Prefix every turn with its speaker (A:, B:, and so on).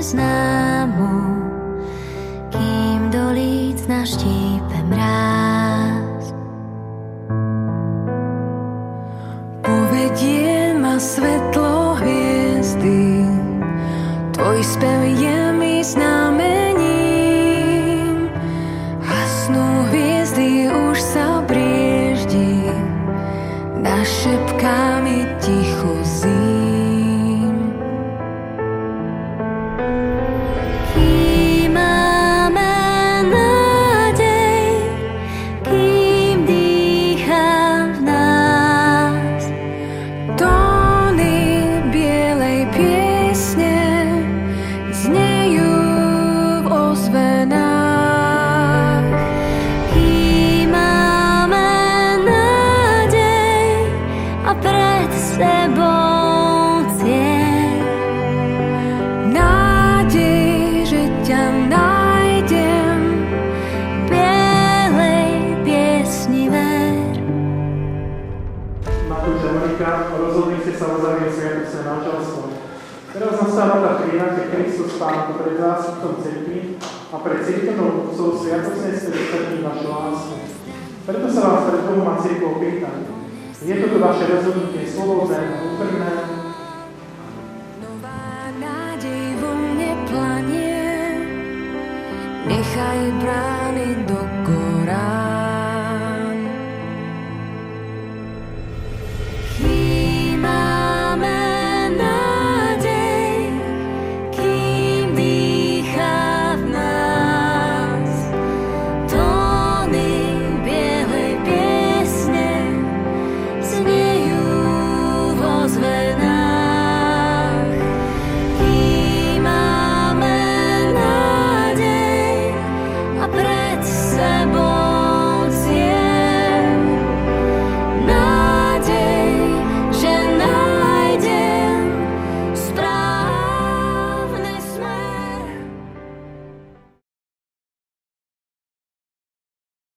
A: známu, kým do líc naštípe mráz.
B: Povedie ma svetlo hviezdy, tvoj spev je mi znamením. Hasnú hviezdy, už sa brieždi, nad šepkami ticho zím.
A: Kým máme nádej, kým dýchá v nás
B: tóny bielej piesne znejú v ozvenách.
A: kým máme nádej a pred sebou cieľ.
B: Nádej, že ťa nájdem,
A: Bielej piesni ver.
C: Matúš a Monika, rozhodli ste sa uzavrieť sviatostné manželstvo. Teraz nastáva tá chvíľa, keď Kristus Pán pred zástupcom cirkvi a pred cirkevnou obcov sviatostne stretí vašu lásku. Preto sa vás pred Bohom a cirkvou pýtam. Je toto vaše rozhodnutie slobodné a úprimné?
B: nová nádej vo mne planie. Nechaj brať